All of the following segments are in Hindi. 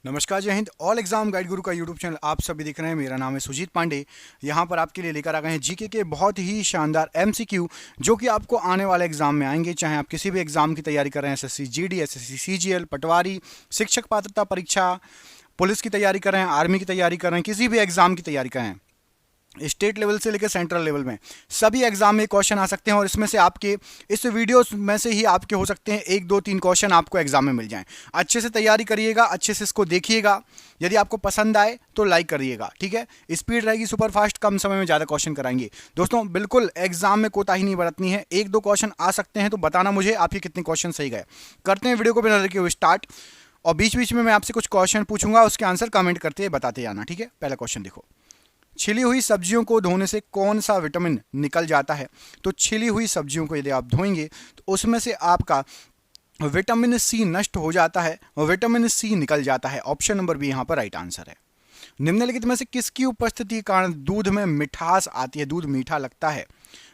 नमस्कार, जय हिंद। ऑल एग्जाम गाइड गुरु का यूट्यूब चैनल आप सभी देख रहे हैं। मेरा नाम है सुजीत पांडे। यहाँ पर आपके लिए लेकर आ गए हैं जीके के बहुत ही शानदार एमसीक्यू जो कि आपको आने वाले एग्जाम में आएंगे। चाहे आप किसी भी एग्जाम की तैयारी कर रहे हैं, एसएससी जीडी, एसएससी सीजीएल, पटवारी, शिक्षक पात्रता परीक्षा, पुलिस की तैयारी कर रहे हैं, आर्मी की तैयारी कर रहे हैं, किसी भी एग्जाम की तैयारी कर रहे हैं, स्टेट लेवल से लेकर सेंट्रल लेवल में सभी एग्जाम में क्वेश्चन आ सकते हैं। और इसमें से आपके इस वीडियो में से ही आपके हो सकते हैं 1 2 3 क्वेश्चन आपको एग्जाम में मिल जाएं। अच्छे से तैयारी करिएगा, अच्छे से इसको देखिएगा। यदि आपको पसंद आए तो लाइक करिएगा, ठीक है। स्पीड रहेगी सुपर फास्ट, कम समय में ज़्यादा क्वेश्चन कराएंगे। दोस्तों बिल्कुल एग्जाम में कोताही नहीं बरतनी है। 1 2 क्वेश्चन आ सकते हैं तो बताना मुझे आपके कितने क्वेश्चन सही गए। करते हैं वीडियो को बिना देखे हुए स्टार्ट। और बीच बीच में मैं आपसे कुछ क्वेश्चन पूछूंगा, उसके आंसर कमेंट करते बताते आना, ठीक है। पहला क्वेश्चन देखो, छिली हुई सब्जियों को धोने से कौन सा विटामिन निकल जाता है। तो छिली हुई सब्जियों को यदि आप धोएंगे तो उसमें से आपका विटामिन सी नष्ट हो जाता है और विटामिन सी निकल जाता है। ऑप्शन नंबर बी यहाँ पर राइट आंसर है। निम्नलिखित में से किसकी उपस्थिति के कारण दूध में मिठास आती है, दूध मीठा लगता है।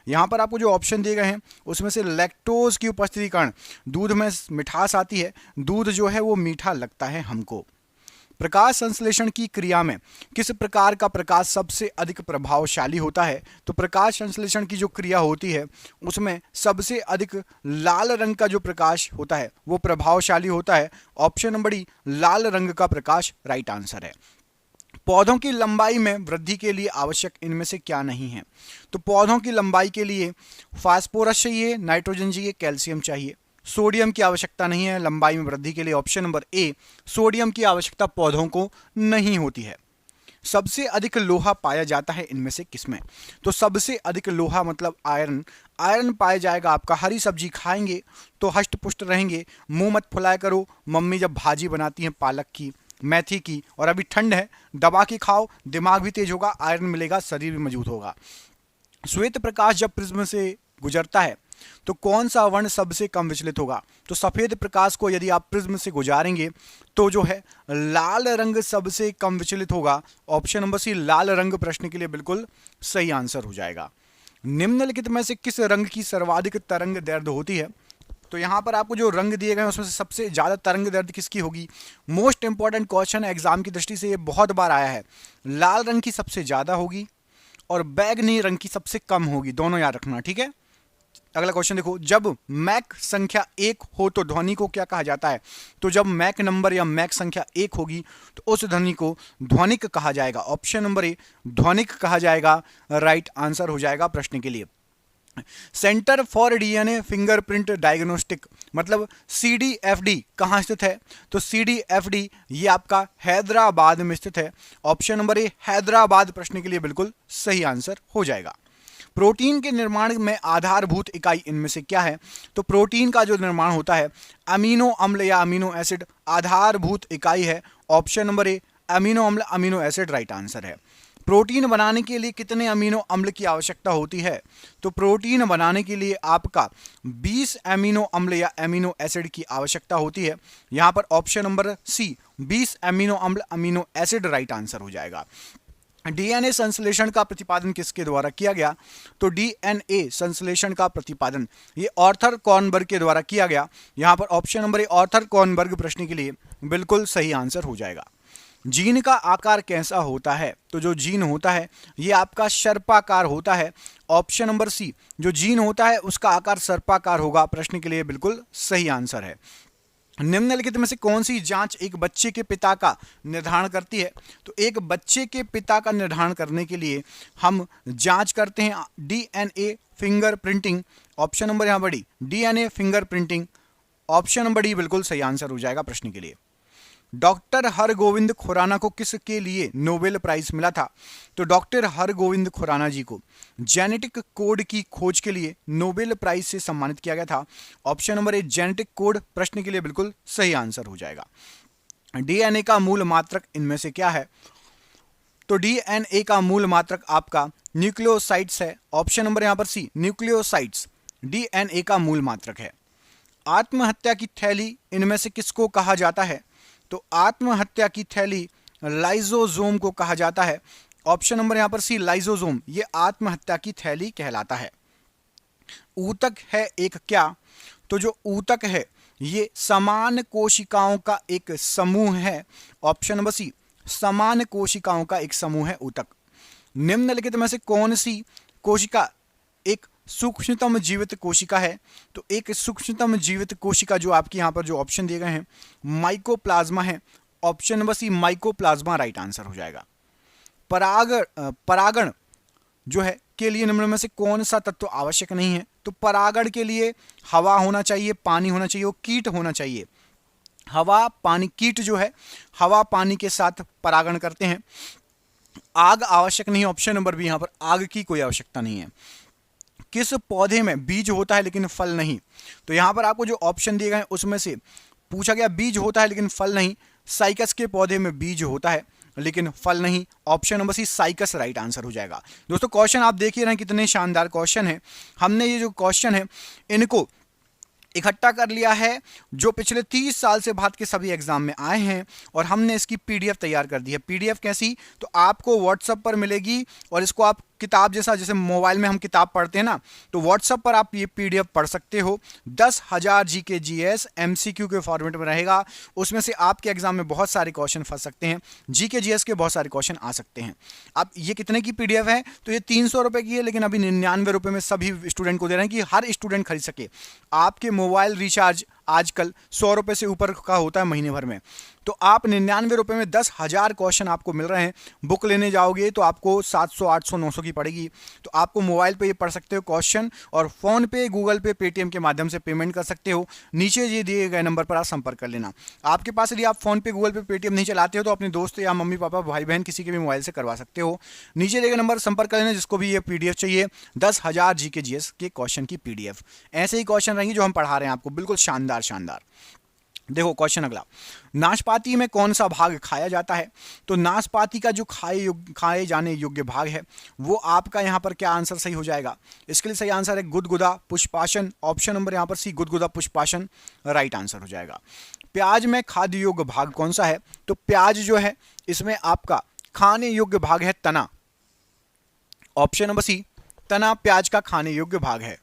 यहाँ पर आपको जो ऑप्शन दिए गए हैं उसमें से लैक्टोज की उपस्थिति के कारण दूध में मिठास आती है, दूध जो है वो मीठा लगता है हमको। प्रकाश संश्लेषण की क्रिया में किस प्रकार का प्रकाश सबसे अधिक प्रभावशाली होता है। तो प्रकाश संश्लेषण की जो क्रिया होती है उसमें सबसे अधिक लाल रंग का जो प्रकाश होता है वो प्रभावशाली होता है। ऑप्शन नंबर डी लाल रंग का प्रकाश राइट आंसर है। पौधों की लंबाई में वृद्धि के लिए आवश्यक इनमें से क्या नहीं है। तो पौधों की लंबाई के लिए फास्फोरस चाहिए, नाइट्रोजन चाहिए, कैल्शियम चाहिए। सोडियम की आवश्यकता नहीं है लंबाई में वृद्धि के लिए। ऑप्शन नंबर ए सोडियम की आवश्यकता पौधों को नहीं होती है। सबसे अधिक लोहा पाया जाता है इनमें से किसमें। तो सबसे अधिक लोहा मतलब आयरन, आयरन पाया जाएगा आपका। हरी सब्जी खाएंगे तो हष्ट पुष्ट रहेंगे। मुंह मत फुलाया करो, मम्मी जब भाजी बनाती हैं पालक की, मेथी की, और अभी ठंड है, दबा के खाओ, दिमाग भी तेज होगा, आयरन मिलेगा, शरीर भी मजबूत होगा। श्वेत प्रकाश जब प्रिज्म से गुजरता है तो कौन सा वर्ण सबसे कम विचलित होगा। तो सफेद प्रकाश को यदि आप प्रिज्म से गुजारेंगे तो जो है लाल रंग सबसे कम विचलित होगा। ऑप्शन नंबर सी लाल रंग प्रश्न के लिए बिल्कुल सही आंसर हो जाएगा। निम्नलिखित में से किस रंग की सर्वाधिक तरंग दैर्ध्य होती है। तो यहां पर आपको जो रंग दिए गए हैं उसमें से सबसे ज्यादा तरंग दैर्ध्य किसकी होगी। मोस्ट इंपॉर्टेंट क्वेश्चन है एग्जाम की दृष्टि से, ये बहुत बार आया है। लाल रंग की सबसे ज्यादा होगी और बैगनी रंग की सबसे कम होगी, दोनों याद रखना, ठीक है। अगला क्वेश्चन देखो, जब मैक संख्या 1 हो तो ध्वनि को क्या कहा जाता है। तो जब मैक नंबर या मैक संख्या 1 होगी तो उस ध्वनि को ध्वनिक कहा जाएगा। ऑप्शन नंबर ए ध्वनिक कहा जाएगा, राइट आंसर हो जाएगा प्रश्न के लिए। Centre for DNA fingerprint diagnostic मतलब सीडीएफडी कहाँ स्थित है। तो सीडीएफडी ये आपका हैदराबाद में स्थित है। ऑप्शन नंबर ए हैदराबाद प्रश्न के लिए बिल्कुल सही आंसर हो जाएगा। प्रोटीन के निर्माण में आधारभूत इकाई इनमें से क्या है। तो प्रोटीन का जो निर्माण होता है अमीनो अम्ल या अमीनो एसिड आधारभूत इकाई है। ऑप्शन नंबर ए अमीनो अम्ल अमीनो एसिड राइट आंसर है। प्रोटीन बनाने के लिए कितने अमीनो अम्ल की आवश्यकता होती है। तो प्रोटीन बनाने के लिए आपका 20 अमीनो अम्ल या अमीनो एसिड की आवश्यकता होती है। यहां पर ऑप्शन नंबर सी 20 अमीनो अम्ल अमीनो एसिड राइट आंसर हो जाएगा। डीएनए संश्लेषण का प्रतिपादन किसके द्वारा किया गया। तो डीएनए संश्लेषण का प्रतिपादन ये ऑर्थर कॉर्नबर्ग के द्वारा किया गया। यहां पर option number A Arthur Kornberg प्रश्न के लिए बिल्कुल सही आंसर हो जाएगा। जीन का आकार कैसा होता है। तो जो जीन होता है ये आपका सर्पाकार होता है। ऑप्शन नंबर सी जो जीन होता है उसका आकार सर्पाकार होगा प्रश्न के लिए बिल्कुल सही आंसर है। निम्नलिखित में से कौन सी जांच एक बच्चे के पिता का निर्धारण करती है। तो एक बच्चे के पिता का निर्धारण करने के लिए हम जांच करते हैं डीएनए फिंगरप्रिंटिंग। ऑप्शन नंबर यहां बड़ी DNA fingerprinting. Option number D बिल्कुल सही आंसर हो जाएगा प्रश्न के लिए। डॉक्टर हरगोविंद खुराना को किसके लिए नोबेल प्राइज मिला था। तो डॉक्टर हरगोविंद खुराना जी को जेनेटिक कोड की खोज के लिए नोबेल प्राइज से सम्मानित किया गया था। Option number a genetic code प्रश्न के लिए बिल्कुल सही आंसर हो जाएगा। डीएनए का मूल मात्रक इनमें से क्या है। तो डीएनए का मूल मात्रक आपका न्यूक्लियोसाइड्स है। ऑप्शन नंबर यहां पर सी न्यूक्लियोसाइड्स डीएनए का मूल मात्रक है। आत्महत्या की थैली इनमें से किसको कहा जाता है। तो आत्महत्या की थैली लाइजोसोम को कहा जाता है। ऑप्शन नंबर यहां पर सी लाइजोसोम ये आत्महत्या की थैली कहलाता है। ऊतक है एक क्या। तो जो ऊतक है ये समान कोशिकाओं का एक समूह है। ऑप्शन नंबर सी, समान कोशिकाओं का एक समूह है ऊतक। निम्नलिखित में से कौन सी कोशिका एक सूक्ष्मतम जीवित कोशिका है? तो एक सूक्ष्मतम जीवित कोशिका जो आपकी यहाँ पर जो ऑप्शन दिए गए हैं माइकोप्लाज्मा है। Option number C, mycoplasma right answer हो जाएगा। परागण जो है के लिए निम्न में से कौन सा तत्व आवश्यक नहीं है? तो परागण के लिए हवा होना चाहिए, पानी होना चाहिए और कीट होना चाहिए। हवा पानी, कीट जो है हवा पानी के साथ परागण करते हैं। आग आवश्यक नहीं, ऑप्शन नंबर बी, यहां पर आग की कोई आवश्यकता नहीं है। किस पौधे में बीज होता है लेकिन फल नहीं? तो यहां पर आपको जो ऑप्शन दिए गए हैं उसमें से पूछा गया बीज होता है लेकिन फल नहीं। साइकस के पौधे में बीज होता है लेकिन फल नहीं। Option number C, Cycas right answer हो जाएगा। दोस्तों क्वेश्चन आप देख ही रहे हैं कितने शानदार क्वेश्चन है। हमने ये जो क्वेश्चन है इनको इकट्ठा कर लिया है जो पिछले 30 साल से बाद के सभी एग्जाम में आए हैं और हमने इसकी पीडीएफ तैयार कर दी है। पीडीएफ कैसी? तो आपको व्हाट्सएप पर मिलेगी और इसको आप किताब जैसे मोबाइल में हम किताब पढ़ते हैं ना, तो व्हाट्सएप पर आप ये पीडीएफ पढ़ सकते हो। 10,000 जीके जीएस एमसीक्यू के फॉर्मेट में रहेगा। उसमें से आपके एग्जाम में बहुत सारे क्वेश्चन फंस सकते हैं, जीके जीएस के बहुत सारे क्वेश्चन आ सकते हैं। अब ये कितने की पीडीएफ है? तो ये 300 रुपए की है, लेकिन अभी 99 रुपए में सभी स्टूडेंट को दे रहे हैं कि हर स्टूडेंट खरीद सके। आपके मोबाइल रिचार्ज आजकल 100 रुपए से ऊपर का होता है महीने भर में, तो आप 99 रुपए में 10,000 क्वेश्चन आपको मिल रहे हैं। बुक लेने जाओगे तो आपको 700, 800, 900 की पड़ेगी। तो आपको मोबाइल पे ये पढ़ सकते हो क्वेश्चन और फोन पे, गूगल पे, पेटीएम के माध्यम से पेमेंट कर सकते हो। नीचे ये दिए गए नंबर पर आप संपर्क कर लेना। आपके पास यदि आप फोन पे, गूगल पे, पेटीएम नहीं चलाते हो तो अपने दोस्त या मम्मी पापा, भाई बहन किसी के भी मोबाइल से करवा सकते हो। नीचे दिए गए नंबर संपर्क कर लेना जिसको भी ये पीडीएफ चाहिए। 10,000 जीके जीएस के क्वेश्चन की पीडीएफ। ऐसे ही क्वेश्चन रहेंगे जो हम पढ़ा रहे हैं आपको, बिल्कुल शानदार शानदार। देखो क्वेश्चन अगला, नाशपाती में कौन सा भाग खाया जाता है? तो नाशपाती का जो खाए जाने योग्य भाग है वो आपका यहाँ पर क्या आंसर सही हो जाएगा? इसके लिए सही आंसर है गुदगुदा पुष्पाशन। ऑप्शन नंबर यहाँ पर सी, गुदगुदा पुष्पाशन राइट आंसर हो जाएगा। प्याज में खाद्य योग्य भाग कौन सा है? तो प्याज जो है इसमें आपका खाने योग्य भाग है तना। ऑप्शन नंबर सी, तना प्याज का खाने योग्य भाग है।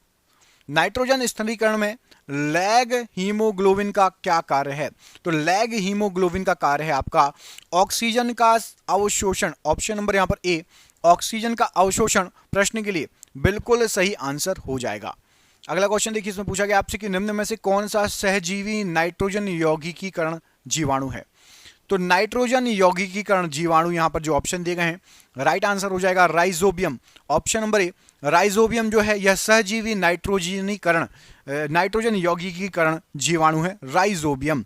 नाइट्रोजन स्थिरीकरण में लैग हीमोग्लोबिन का क्या कार्य है? तो लैग हीमोग्लोबिन का कार्य है आपका ऑक्सीजन का अवशोषण। ऑप्शन नंबर यहां पर ए, ऑक्सीजन का अवशोषण प्रश्न के लिए बिल्कुल सही आंसर हो जाएगा। अगला क्वेश्चन देखिए, इसमें पूछा गया आपसे कि निम्न में से कौन सा सहजीवी नाइट्रोजन यौगिकीकरण जीवाणु है? तो नाइट्रोजन यौगिकीकरण जीवाणु यहां पर जो ऑप्शन दिए गए हैं राइट आंसर हो जाएगा राइजोबियम। ऑप्शन नंबर ए, राइजोबियम जो है यह सहजीवी नाइट्रोजन यौगिकीकरण जीवाणु है राइजोबियम।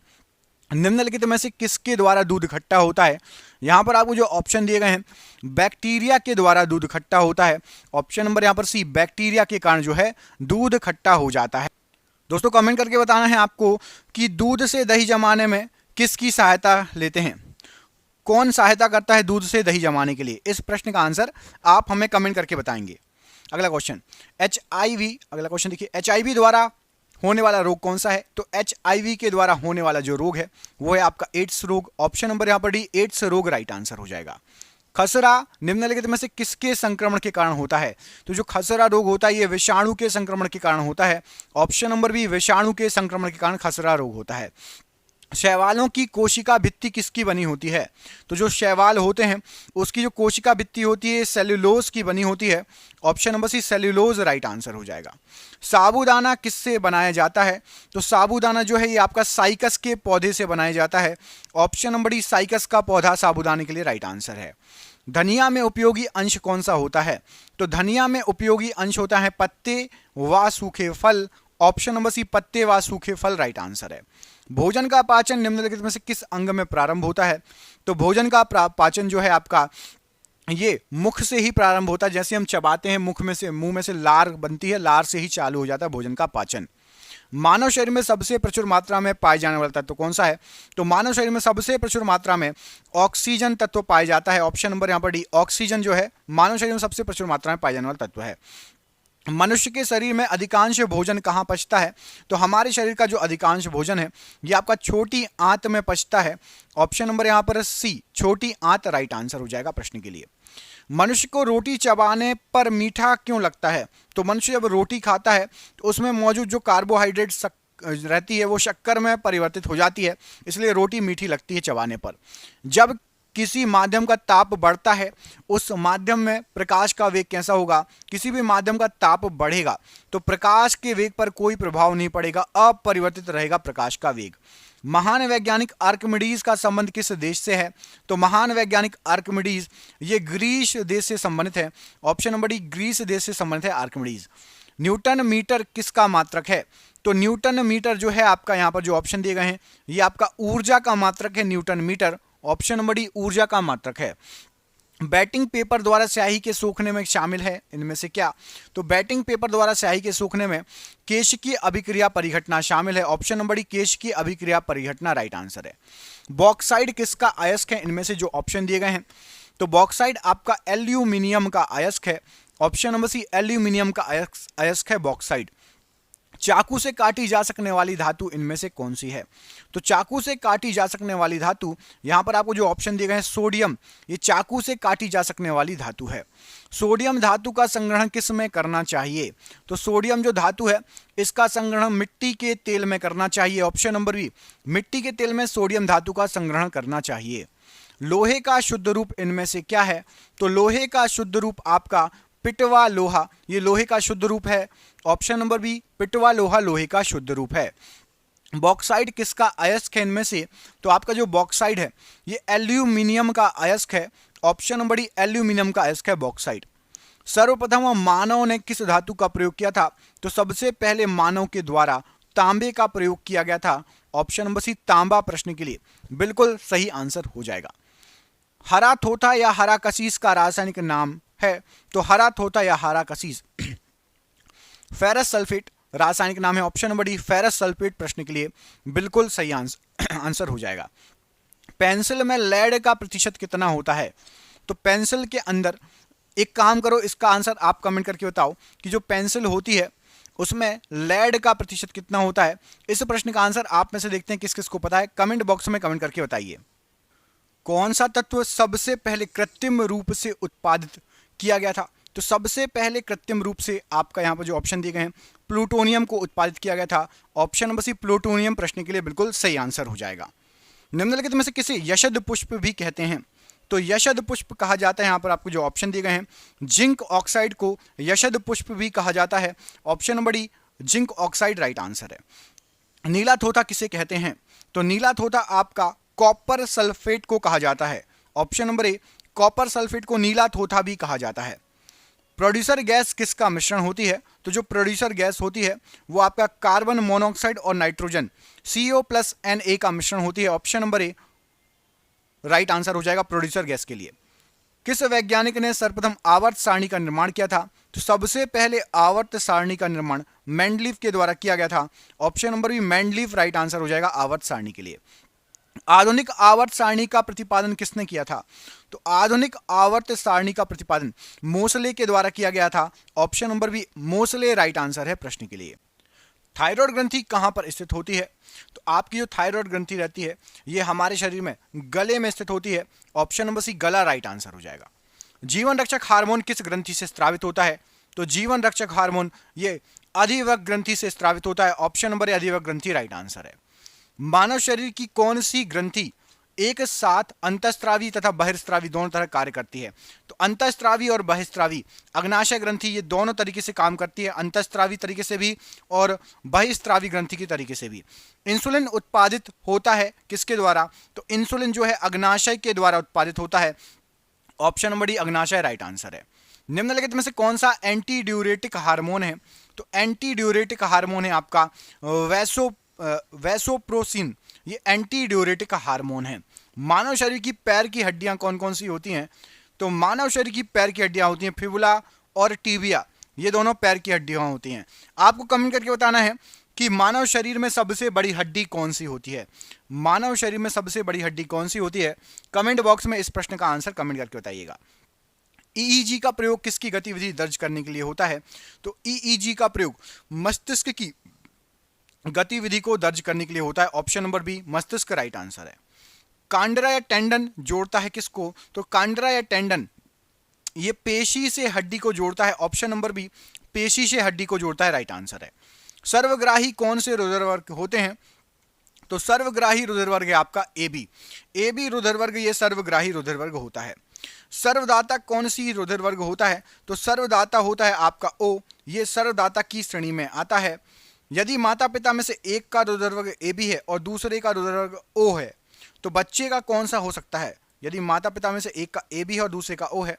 निम्नलिखित में से किसके द्वारा दूध खट्टा होता है? यहां पर आपको जो ऑप्शन दिए गए हैं बैक्टीरिया के द्वारा दूध खट्टा होता है। ऑप्शन नंबर यहां पर सी, बैक्टीरिया के कारण जो है दूध खट्टा हो जाता है। दोस्तों कमेंट करके बताना है आपको कि दूध से दही जमाने में किसकी सहायता लेते हैं? कौन सहायता करता है दूध से दही जमाने के लिए? इस प्रश्न का आंसर आप हमें कमेंट करके बताएंगे। अगला क्वेश्चन, HIV। अगला क्वेश्चन देखिए, HIV द्वारा होने वाला रोग कौन सा है? तो HIV के द्वारा होने वाला जो रोग है वो है आपका एड्स रोग। ऑप्शन नंबर यहां पर डी, एड्स रोग राइट आंसर हो जाएगा। खसरा निम्नलिखित में से किसके संक्रमण के कारण होता है? तो जो खसरा रोग होता है ये विषाणु के संक्रमण के कारण होता है। ऑप्शन नंबर बी, विषाणु के संक्रमण के कारण खसरा रोग होता है। शैवालों की कोशिका भित्ति किसकी बनी होती है? तो जो शैवाल होते हैं उसकी जो कोशिका भित्ति होती है सेल्यूलोज की बनी होती है। Option number C, cellulose right answer हो जाएगा। साबूदाना किससे बनाया जाता है? तो साबूदाना जो है ये आपका साइकस के पौधे से बनाया जाता है। ऑप्शन नंबर डी, साइकस का पौधा साबूदाने के लिए राइट आंसर है। धनिया में उपयोगी अंश कौन सा होता है? तो धनिया में उपयोगी अंश होता है पत्ते व सूखे फल। ऑप्शन नंबर सी, पत्ते व सूखे फल राइट आंसर है। भोजन का पाचन निम्नलिखित में से किस अंग में प्रारंभ होता है? तो भोजन का पाचन जो है आपका ये मुख से ही प्रारंभ होता है। जैसे हम चबाते हैं मुंह में से लार बनती है, लार से ही चालू हो जाता है भोजन का पाचन। मानव शरीर में सबसे प्रचुर मात्रा में पाए जाने वाला तत्व कौन सा है? तो मानव शरीर में सबसे प्रचुर मात्रा में ऑक्सीजन तत्व पाया जाता है। ऑप्शन नंबर यहाँ पर डी, ऑक्सीजन जो है मानव शरीर में सबसे प्रचुर मात्रा में पाए जाने वाला तत्व है। मनुष्य के शरीर में अधिकांश भोजन कहाँ पचता है? तो हमारे शरीर का जो अधिकांश भोजन है ये आपका छोटी आंत में पचता है। ऑप्शन नंबर यहाँ पर सी, छोटी आंत राइट आंसर हो जाएगा प्रश्न के लिए। मनुष्य को रोटी चबाने पर मीठा क्यों लगता है? तो मनुष्य जब रोटी खाता है तो उसमें मौजूद जो कार्बोहाइड्रेट रहती है वो शक्कर में परिवर्तित हो जाती है, इसलिए रोटी मीठी लगती है चबाने पर। जब किसी माध्यम का ताप बढ़ता है उस माध्यम में प्रकाश का वेग कैसा होगा? किसी भी माध्यम का ताप बढ़ेगा तो प्रकाश के वेग पर कोई प्रभाव नहीं पड़ेगा, अपरिवर्तित रहेगा प्रकाश का वेग। महान वैज्ञानिक आर्किमिडीज का संबंध किस देश से है? तो महान वैज्ञानिक आर्किमिडीज ये ग्रीस देश से संबंधित है। ऑप्शन नंबर डी, ग्रीस देश से संबंधित है आर्किमिडीज। न्यूटन मीटर किसका मात्रक है? तो न्यूटन मीटर जो है आपका यहाँ पर जो ऑप्शन दिए गए हैं ये आपका ऊर्जा का मात्रक है newton metre. Option number D ऊर्जा का मात्रक है। बैटिंग पेपर द्वारा स्याही के सूखने में शामिल है इनमें से क्या? तो बैटिंग पेपर द्वारा स्याही के सूखने में केशिकीय अभिक्रिया परिघटना शामिल है। ऑप्शन नंबर डी केशिकीय अभिक्रिया परिघटना राइट आंसर है। बॉक्साइड किसका अयस्क है? इनमें से जो ऑप्शन दिए गए हैं तो बॉक्साइड आपका एल्यूमिनियम का अयस्क है। ऑप्शन नंबर सी एल्यूमिनियम का अयस्क है बॉक्साइड। चाकू से काटी जा सकने वाली धातु इनमें से कौन सी है? तो चाकू से काटी जा सकने वाली धातु यहां पर आपको जो ऑप्शन दिए गए हैं सोडियम, ये चाकू से काटी जा सकने वाली धातु है। सोडियम धातु का संग्रहण किस में करना चाहिए? तो सोडियम जो धातु है इसका संग्रहण मिट्टी के तेल में करना चाहिए। ऑप्शन नंबर बी मिट्टी के तेल में सोडियम धातु का संग्रहण करना चाहिए। लोहे का शुद्ध रूप इनमें से क्या है? तो लोहे का शुद्ध रूप आपका पिटवा लोहा, ये लोहे का शुद्ध रूप है। ऑप्शन नंबर बी पिटवा लोहा लोहे का शुद्ध रूप है। बॉक्साइड किसका अयस्क है इनमें से? तो आपका जो बॉक्साइड है ये एल्यूमिनियम का अयस्क है। ऑप्शन नंबर डी एल्यूमिनियम का अयस्क है बॉक्साइड। सर्वप्रथम मानव ने किस धातु का प्रयोग किया था? तो सबसे पहले मानव के द्वारा तांबे का प्रयोग किया गया था। ऑप्शन नंबर सी तांबा प्रश्न के लिए बिल्कुल सही आंसर हो जाएगा। हरा थोथा या हरा कसीस का रासायनिक नाम है? तो हरा थोथा या हरा कसीस फेरस सल्फेट रासायनिक नाम है। Option number D ferrous sulphate प्रश्न के लिए बिल्कुल सही आंसर हो जाएगा। पेंसिल में लेड का प्रतिशत कितना होता है? तो पेंसिल के अंदर एक काम करो, इसका आंसर आप कमेंट करके बताओ कि जो पेंसिल होती है उसमें लेड का प्रतिशत कितना होता है। इस प्रश्न का आंसर आप में से देखते हैं किस किस को पता है, कमेंट बॉक्स में कमेंट करके बताइए। कौन सा तत्व सबसे पहले कृत्रिम रूप से उत्पादित किया गया था? तो सबसे पहले कृत्रिम रूप से आपका यहाँ पर जो ऑप्शन दिए गए हैं प्लूटोनियम को उत्पादित किया गया था। ऑप्शन नंबर सी प्लूटोनियम प्रश्न के लिए बिल्कुल सही आंसर हो जाएगा। निम्नलिखित में से किसे यशद पुष्प भी कहते हैं? तो यशद पुष्प कहा जाता है, यहाँ पर आपको जो ऑप्शन दिए गए हैं जिंक ऑक्साइड को यशद पुष्प भी कहा जाता है। Option number D zinc oxide right answer है। नीला थोथा किसे कहते हैं? तो नीला थोथा आपका कॉपर सल्फेट को कहा जाता है। ऑप्शन नंबर ए कॉपर सल्फेट को नीला थोथा भी कहा जाता है। प्रोड्यूसर गैस किसका मिश्रण होती है? तो जो प्रोड्यूसर गैस होती है वो आपका कार्बन मोनोऑक्साइड और नाइट्रोजन CO+Na का मिश्रण होती है। ऑप्शन नंबर ए राइट आंसर हो जाएगा प्रोड्यूसर गैस के लिए। किस वैज्ञानिक ने सर्वप्रथम आवर्त सारणी का निर्माण किया था? तो सबसे पहले आवर्त सारणी का निर्माण मेंडलीफ के द्वारा किया गया था। Option number B Mendeleev right answer हो जाएगा आवर्त सारणी के लिए। आधुनिक आवर्त सारणी का प्रतिपादन किसने किया था? तो आधुनिक आवर्त सारणी का प्रतिपादन मोसले के द्वारा किया गया था। Option number B Mosle right answer है प्रश्न के लिए। थायराइड ग्रंथि कहां पर स्थित होती है? तो आपकी जो थायराइड ग्रंथि रहती है ये हमारे शरीर में गले में स्थित होती है। ऑप्शन नंबर सी गला राइट आंसर हो जाएगा। जीवन रक्षक हार्मोन किस ग्रंथि से स्रावित होता है? तो जीवन रक्षक हार्मोन ये अधिवक्र ग्रंथि से स्रावित होता है। ऑप्शन नंबर ए अधिवक्र ग्रंथि राइट आंसर है। मानव शरीर की कौन सी ग्रंथि एक साथ अंतःस्रावी तथा बहिर्स्रावी दोनों तरह कार्य करती है? तो अंतःस्रावी और बहिर्स्रावी अग्नाशय ग्रंथि ये दोनों तरीके से काम करती है, अंतःस्रावी तरीके से भी और बहिर्स्रावी ग्रंथि के तरीके से भी। इंसुलिन उत्पादित होता है किसके द्वारा? तो इंसुलिन जो है अग्नाशय के द्वारा उत्पादित होता है। ऑप्शन नंबर डी अग्नाशय राइट आंसर है। निम्नलिखित में से कौन सा एंटी ड्यूरेटिक हार्मोन है? तो एंटी ड्यूरेटिक हार्मोन है आपका वैसोप्रोसिन, ये एंटी ड्यूरेटिक हार्मोन है। मानव शरीर की पैर की हड्डियां कौन कौन सी होती हैं? तो मानव शरीर की पैर की हड्डियां होती हैं फिबुला और टीबिया, ये दोनों पैर की हड्डियां होती हैं। आपको कमेंट करके बताना है कि मानव शरीर में सबसे बड़ी हड्डी कौन सी होती है। मानव शरीर में सबसे बड़ी हड्डी कौन सी होती है? कमेंट बॉक्स में इस प्रश्न का आंसर कमेंट करके बताइएगा। ईईजी का प्रयोग किसकी गतिविधि दर्ज करने के लिए होता है? तो ईईजी का प्रयोग मस्तिष्क की गतिविधि को दर्ज करने के लिए होता है। ऑप्शन नंबर बी मस्तिष्क राइट आंसर है। कांडरा या टेंडन जोड़ता है किसको? तो कांडरा या टेंडन ये पेशी से हड्डी को जोड़ता है। ऑप्शन नंबर बी पेशी से हड्डी को जोड़ता है राइट आंसर है। सर्वग्राही कौन से रुधिरवर्ग होते हैं? तो सर्वग्राही रुधिरवर्ग है आपका AB। AB रुधिरवर्ग ये सर्वग्राही रुधिरवर्ग होता है। सर्वदाता कौन सी रुधिरवर्ग होता है? तो सर्वदाता होता है आपका O। ये सर्वदाता की श्रेणी में आता है। यदि माता पिता में से एक का रुधिरवर्ग AB है और दूसरे का रुधिरवर्ग O है तो बच्चे का कौन सा हो सकता है? यदि माता पिता में से एक का AB है और दूसरे का O है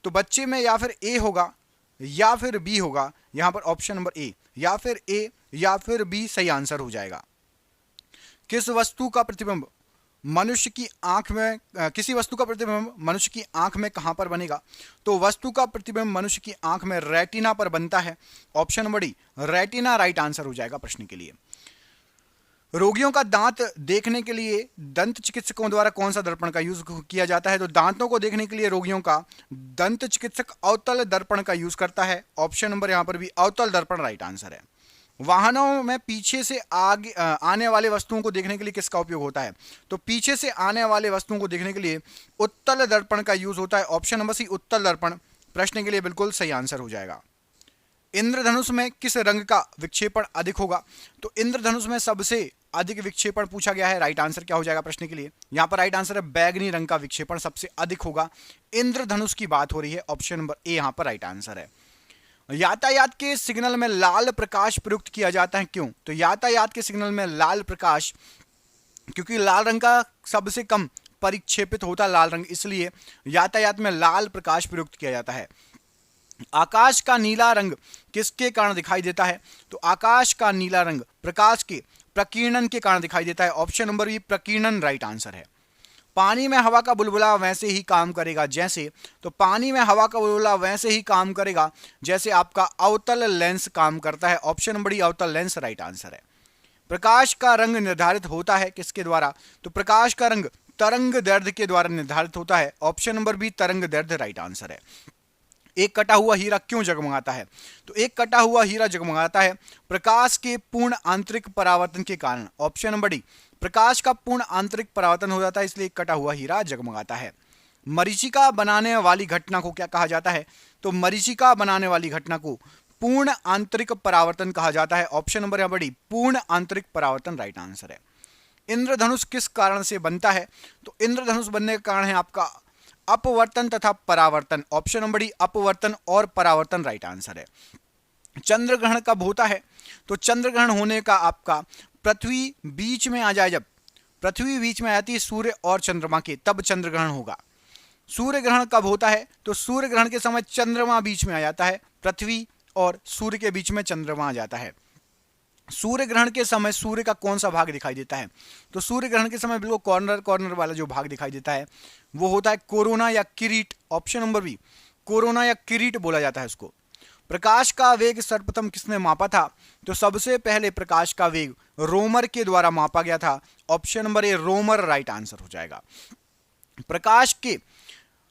तो बच्चे में या फिर A होगा या फिर B होगा। यहां पर ऑप्शन नंबर A, या फिर A या फिर B सही आंसर हो जाएगा। किस वस्तु का प्रतिबिंब मनुष्य की आंख में किसी वस्तु का प्रतिबिंब मनुष्य की आंख में कहां पर बनेगा? तो वस्तु का प्रतिबिंब मनुष्य की आंख में रेटिना पर बनता है। Option number D, retina right answer हो जाएगा प्रश्न के लिए। रोगियों का दांत देखने के लिए दंत चिकित्सकों द्वारा कौन सा दर्पण का यूज किया जाता है? तो दांतों को देखने के लिए रोगियों का दंत चिकित्सक अवतल दर्पण का यूज करता है। ऑप्शन नंबर यहां पर भी अवतल दर्पण राइट आंसर है। वाहनों में पीछे से आगे आने वाले वस्तुओं को देखने के लिए किसका उपयोग होता है? तो पीछे से आने वाले वस्तुओं को देखने के लिए उत्तल दर्पण का यूज होता है। ऑप्शन नंबर सी, उत्तल दर्पण प्रश्न के लिए बिल्कुल सही आंसर हो जाएगा। इंद्रधनुष में किस रंग का विक्षेपण अधिक होगा? तो इंद्रधनुष में सबसे अधिक विक्षेपण पूछा गया है। राइट आंसर क्या हो जाएगा प्रश्न के लिए? यहां पर राइट आंसर है बैगनी रंग का विक्षेपण सबसे अधिक होगा। इंद्रधनुष की बात हो रही है। ऑप्शन नंबर ए यहां पर राइट आंसर है। यातायात के सिग्नल में लाल प्रकाश प्रयुक्त किया जाता है, क्यों? तो यातायात के सिग्नल में लाल प्रकाश, क्योंकि लाल रंग का सबसे कम परिक्षेपित होता है लाल रंग, इसलिए यातायात में लाल प्रकाश प्रयुक्त किया जाता है। आकाश का नीला रंग किसके कारण दिखाई देता है? तो आकाश का नीला रंग प्रकाश के प्रकीर्णन के कारण दिखाई देता है। ऑप्शन नंबर बी, प्रकीर्णन राइट आंसर है। पानी में हवा का बुलबुला वैसे ही काम करेगा जैसे, तो पानी में हवा का बुलबुला वैसे ही काम करेगा जैसे आपका अवतल लेंस काम करता है। ऑप्शन नंबर डी, अवतल लेंस राइट आंसर है। प्रकाश का रंग निर्धारित होता है किसके द्वारा? तो प्रकाश का रंग तरंग दैर्ध्य के द्वारा निर्धारित होता है। ऑप्शन नंबर बी, तरंग दैर्ध्य राइट आंसर है। एक कटा हुआ हीरा क्यों जगमगाता है? तो एक कटा हुआ हीरा जगमगाता है प्रकाश के पूर्ण आंतरिक परावर्तन के कारण। ऑप्शन नंबर डी, प्रकाश का पूर्ण आंतरिक परावर्तन हो जाता है इसलिए कटा हुआ हीरा जगमगाता है। मरीचिका बनाने वाली घटना को क्या कहा जाता है? तो मरीचिका बनाने वाली घटना को पूर्ण आंतरिक परावर्तन कहा जाता है। ऑप्शन नंबर यहां पर डी, पूर्ण आंतरिक परावर्तन राइट आंसर है। इंद्रधनुष किस कारण से बनता है? तो इंद्रधनुष बनने का कारण है आपका अपवर्तन तथा परावर्तन। ऑप्शन नंबर डी, अपवर्तन और परावर्तन राइट आंसर है। चंद्र ग्रहण कब होता है? तो चंद्र ग्रहण होने का आपका पृथ्वी बीच में आ जाए, जब पृथ्वी बीच में आती है सूर्य और चंद्रमा के, तब चंद्र ग्रहण होगा। सूर्य ग्रहण कब होता है? तो सूर्य ग्रहण के समय चंद्रमा बीच में आ जाता है, पृथ्वी और सूर्य के बीच में चंद्रमा आ जाता है। सूर्य ग्रहण के समय सूर्य का कौन सा भाग दिखाई देता है? तो सूर्य ग्रहण के समय बिल्कुल कॉर्नर कॉर्नर वाला जो भाग दिखाई देता है वो होता है कोरोना या किरीट। ऑप्शन नंबर बी, कोरोना या किरीट बोला जाता है उसको। प्रकाश का वेग सर्वप्रथम किसने मापा था? तो सबसे पहले प्रकाश का वेग रोमर के द्वारा मापा गया था। Option number a, Roemer right answer हो जाएगा। प्रकाश के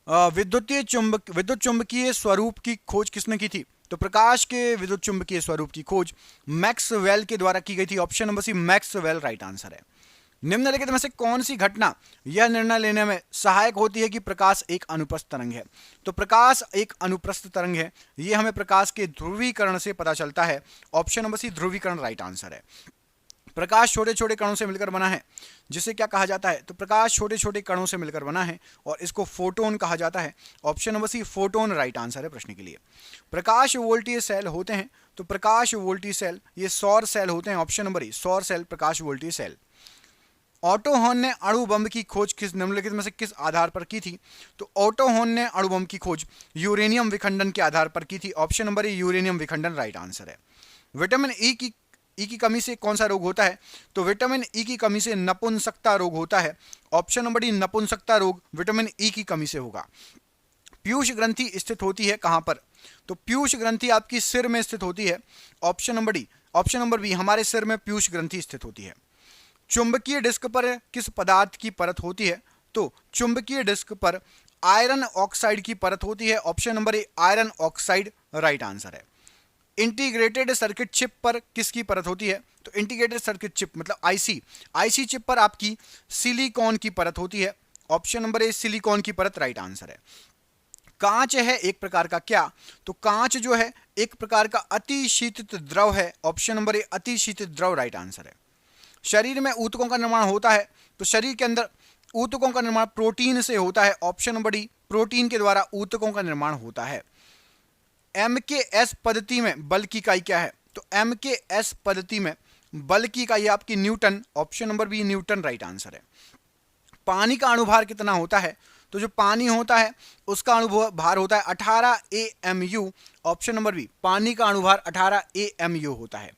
विद्युत चुंबकीय स्वरूप की खोज किसने की थी? तो प्रकाश के विद्युत चुंबकीय स्वरूप की खोज मैक्सवेल के द्वारा की गई थी। Option number C, Maxwell right answer है। निम्नलिखित में से कौन सी घटना यह निर्णय लेने में सहायक होती है कि प्रकाश एक अनुप्रस्थ तरंग है? तो प्रकाश एक अनुप्रस्थ तरंग है, यह हमें प्रकाश के ध्रुवीकरण से पता चलता है। ऑप्शन नंबर सी, ध्रुवीकरण राइट आंसर है। प्रकाश छोटे छोटे कणों से मिलकर बना है, जिसे क्या कहा जाता है? तो प्रकाश छोटे छोटे कणों से मिलकर बना है और इसको फोटोन कहा जाता है। Option number C, photon right answer है प्रश्न के लिए। प्रकाश वोल्टीय सेल होते हैं, तो प्रकाश वोल्टीय सेल ये सौर सेल होते हैं। ऑप्शन नंबर ए, सौर सेल प्रकाश वोल्टीय सेल। ऑटो हॉर्न ने अणु बम की खोज किस निम्नलिखित में से किस आधार पर की थी? तो ऑटो हॉर्न ने अणु बम की खोज यूरेनियम विखंडन के आधार पर की थी। ऑप्शन नंबर ए, यूरेनियम विखंडन राइट आंसर है। विटामिन ई की कमी से कौन सा रोग होता है? तो विटामिन ई की कमी से नपुंसकता रोग होता है। ऑप्शन नंबर डी, नपुंसकता रोग विटामिन ई की कमी से होगा। पीयूष ग्रंथि स्थित होती है कहां पर? तो पीयूष ग्रंथि आपकी सिर में स्थित होती है। Option number D, option number B, हमारे सिर में पीयूष ग्रंथि स्थित होती है। चुंबकीय डिस्क पर किस पदार्थ की परत होती है? तो चुंबकीय डिस्क पर आयरन ऑक्साइड की परत होती है। ऑप्शन नंबर ए, आयरन ऑक्साइड राइट आंसर है। इंटीग्रेटेड सर्किट चिप पर किसकी परत होती है? तो इंटीग्रेटेड सर्किट चिप मतलब आईसी चिप पर आपकी सिलिकॉन की परत होती है। ऑप्शन नंबर ए, सिलिकॉन की परत राइट आंसर है। कांच है एक प्रकार का क्या, तो कांच जो है एक प्रकार का अति शीतित द्रव है। ऑप्शन नंबर ए अति शीतित द्रव राइट आंसर है। शरीर में ऊतकों का निर्माण होता है, तो शरीर के अंदर ऊतकों का निर्माण प्रोटीन से होता है। ऑप्शन नंबर डी प्रोटीन के द्वारा ऊतकों का निर्माण होता है। MKS पद्धति में बल की इकाई क्या है, तो MKS पद्धति में बल की इकाई आपकी newton. Option number B newton right answer है। पानी का अणुभार कितना होता है, तो जो पानी होता है उसका अणुभार होता है 18 AMU। ऑप्शन नंबर बी पानी का अणुभार 18 AMU होता है।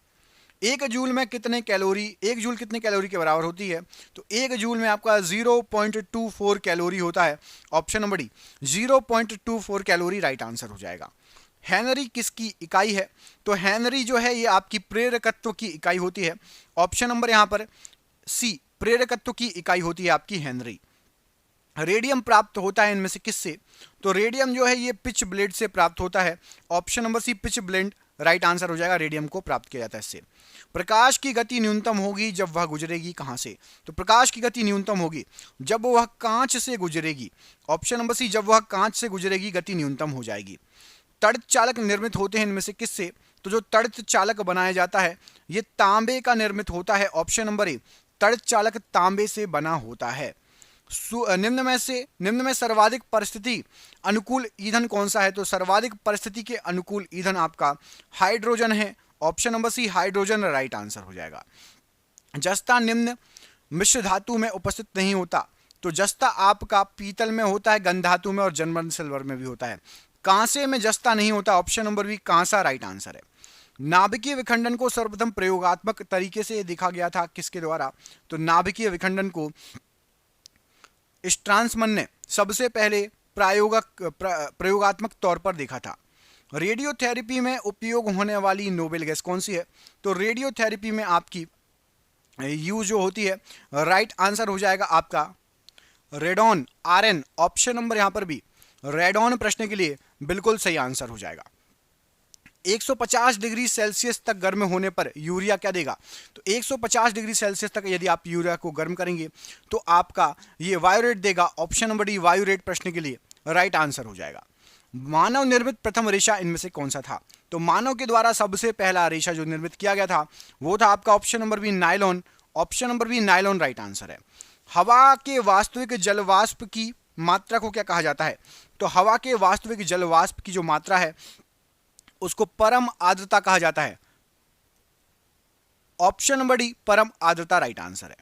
एक जूल में कितने कैलोरी, एक जूल कितने कैलोरी के बराबर होती है, तो एक जूल में आपका 0.24 कैलोरी होता है। Option number D 0.24 calorie right answer हो जाएगा। हेनरी किसकी इकाई है, तो हेनरी जो है ये आपकी प्रेरकत्व की इकाई होती है। ऑप्शन नंबर यहाँ पर सी प्रेरकत्व की इकाई होती है आपकी हेनरी। रेडियम प्राप्त होता है इनमें से किससे, तो रेडियम जो है ये पिच ब्लेड से प्राप्त होता है। Option number C pitchblende right answer हो जाएगा। रेडियम को प्राप्त किया जाता है इससे। प्रकाश की गति न्यूनतम होगी जब वह गुजरेगी कहां से, तो प्रकाश की गति न्यूनतम होगी जब वह कांच से गुजरेगी। ऑप्शन नंबर सी जब वह कांच से गुजरेगी गति न्यूनतम हो जाएगी। तड़ित चालक निर्मित होते हैं इनमें से किससे, तो जो तड़ित चालक बनाया जाता है ये तांबे का निर्मित होता है। ऑप्शन नंबर ए तड़ित चालक तांबे से बना होता है। निम्न में सर्वाधिक परिस्थिति अनुकूल ईंधन कौन सा है, तो सर्वाधिक परिस्थिति के अनुकूल ईंधन आपका हाइड्रोजन है। Option number C hydrogen right answer हो जाएगा। जस्ता निम्न मिश्र धातु में उपस्थित नहीं होता, तो जस्ता आपका पीतल में होता है, गंधातु में और जर्मन सिल्वर में भी होता है। कांसे में जस्ता नहीं होता। ऑप्शन नंबर बी कांसा राइट आंसर है। नाभिकीय विखंडन को सर्वप्रथम प्रयोगात्मक तरीके से देखा गया था किसके द्वारा, तो नाभिकीय विखंडन को स्ट्रांसमन ने सबसे पहले प्रयोगात्मक तौर पर देखा था। रेडियोथेरेपी में उपयोग होने वाली नोबेल गैस कौन सी है, तो रेडियोथेरेपी में आपकी यूज जो होती है राइट आंसर हो जाएगा आपका रेडॉन RN। ऑप्शन नंबर यहां पर भी रेडॉन प्रश्न के लिए बिल्कुल सही आंसर हो जाएगा। 150 डिग्री सेल्सियस तक गर्म होने पर यूरिया क्या देगा, तो 150 डिग्री सेल्सियस तक यदि आप यूरिया को गर्म करेंगे तो आपका ये वायुरेट देगा। ऑप्शन नंबर डी वायुरेट प्रश्न के लिए राइट आंसर हो जाएगा। मानव निर्मित प्रथम रेशा इनमें से कौन सा था, तो मानव के द्वारा सबसे पहला रेशा जो निर्मित किया गया था वो था आपका option number B nylon. Option number B nylon right answer है। हवा के वास्तविक जलवाष्प की मात्रा को क्या कहा जाता है, तो हवा के वास्तविक जलवाष्प की जो मात्रा है उसको परम आर्द्रता कहा जाता है। ऑप्शन नंबर डी परम आर्द्रता राइट आंसर है।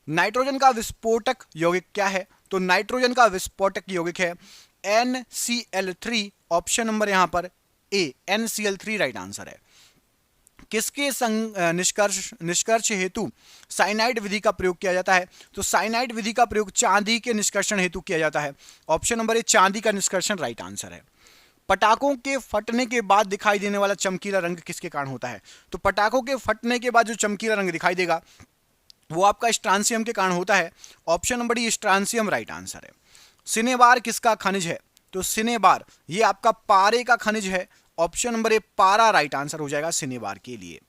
नाइट्रोजन का विस्फोटक यौगिक क्या है, तो नाइट्रोजन का विस्फोटक यौगिक है NCl3। ऑप्शन नंबर यहां पर ए NCl3 राइट आंसर है। किसके निष्कर्ष हेतु साइनाइड विधि का प्रयोग किया जाता है, तो साइनाइड विधि का प्रयोग चांदी के निष्कर्षण हेतु किया जाता है। ऑप्शन नंबर ए चांदी का निष्कर्षण राइट आंसर है। पटाखों के फटने के बाद दिखाई देने वाला चमकीला रंग किसके कारण होता है, तो पटाखों के फटने के बाद जो चमकीला रंग दिखाई देगा वो आपका स्ट्रांसियम के कारण होता है। Option number D strontium right answer है। सिनेबार किसका खनिज है, तो सिनेबार ये आपका पारे का खनिज है। ऑप्शन नंबर ए पारा राइट आंसर हो जाएगा सिनेबार के लिए।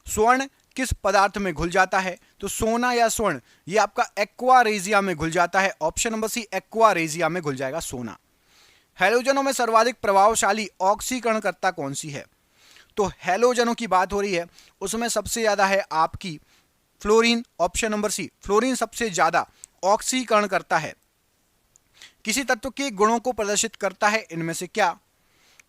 स्वर्ण किस पदार्थ में घुल जाता है, तो सोना या स्वर्ण ये आपका एक्वा रेजिया में घुल जाता है। Option number C aqua regia में घुल जाएगा सोना। हैलोजनों में सर्वाधिक प्रभावशाली ऑक्सीकरणकर्ता कौन सी है, तो हैलोजनों की बात हो रही है उसमें सबसे ज्यादा है आपकी fluorine. Option number C fluorine सबसे ज्यादा ऑक्सीकरण करता है। किसी तत्व के गुणों को प्रदर्शित करता है इनमें से क्या,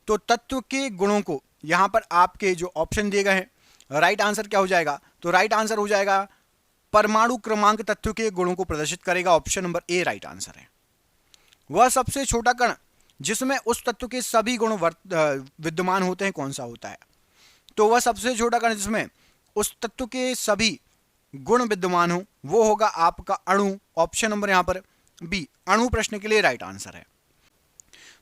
तो तत्व के गुणों को यहां पर आपके जो ऑप्शन दिए गए हैं राइट आंसर क्या हो जाएगा, तो राइट आंसर हो जाएगा परमाणु क्रमांक तत्व के गुणों को प्रदर्शित करेगा। ऑप्शन नंबर ए राइट आंसर है। वह सबसे छोटा कण जिसमें उस तत्व के सभी गुण विद्यमान होते हैं कौन सा होता है, तो वह सबसे छोटा कण जिसमें उस तत्व के सभी गुण विद्यमान हो वो होगा आपका अणु। ऑप्शन नंबर यहां पर बी अणु प्रश्न के लिए राइट आंसर है।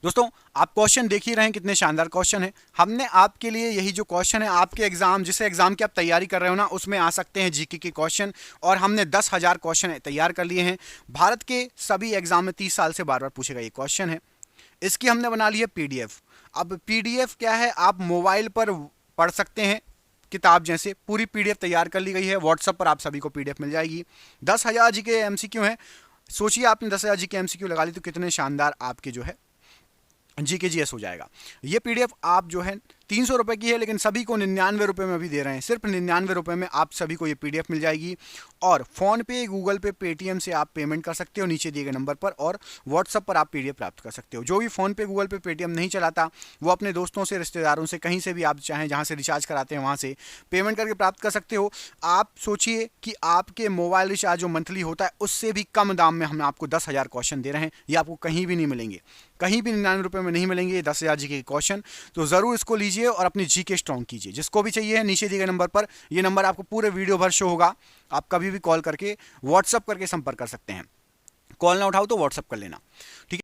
दोस्तों आप क्वेश्चन देख ही रहे हैं कितने शानदार क्वेश्चन है। हमने आपके लिए यही जो क्वेश्चन है आपके एग्जाम जिस एग्जाम की आप तैयारी कर रहे हो ना उसमें आ सकते हैं जीके के क्वेश्चन, और हमने 10,000 क्वेश्चन तैयार कर लिए हैं। भारत के सभी एग्जाम में 30 साल से बार बार पूछेगा ये क्वेश्चन है। इसकी हमने बना ली है PDF। अब PDF क्या है, आप मोबाइल पर पढ़ सकते हैं किताब जैसे, पूरी PDF तैयार कर ली गई है। व्हाट्सएप पर आप सभी को PDF मिल जाएगी। 10,000 जी के MCQ हैं। सोचिए आपने 10,000 जी के MCQ लगा ली तो कितने शानदार आपके जो है GKGS हो जाएगा। ये PDF आप जो है 300 रुपये की है, लेकिन सभी को 99 रुपये में अभी दे रहे हैं। सिर्फ 99 रुपये में आप सभी को ये PDF मिल जाएगी। और फ़ोन पे, गूगल पे, पेटीएम से आप पेमेंट कर सकते हो नीचे दिए गए नंबर पर, और व्हाट्सअप पर आप PDF प्राप्त कर सकते हो। जो भी फ़ोन पे, गूगल पे, पेटीएम नहीं चलाता, वो अपने दोस्तों से, रिश्तेदारों से, कहीं से भी आप चाहें जहाँ से रिचार्ज कराते हैं वहाँ से पेमेंट करके प्राप्त कर सकते हो। आप सोचिए कि आपके मोबाइल रिचार्ज जो मंथली होता है उससे भी कम दाम में हम आपको 10,000 क्वेश्चन दे रहे हैं। ये आपको कहीं भी नहीं मिलेंगे, कहीं भी 99 रुपये में नहीं मिलेंगे ये 10,000 GK के क्वेश्चन। तो ज़रूर इसको लीजिए और अपनी GK स्ट्रॉन्ग कीजिए। जिसको भी चाहिए है नीचे दिए गए नंबर पर, ये नंबर आपको पूरे वीडियो भर शो होगा। आप कभी भी कॉल करके, व्हाट्सअप करके संपर्क कर सकते हैं। कॉल ना उठाओ तो व्हाट्सअप कर लेना, ठीक है।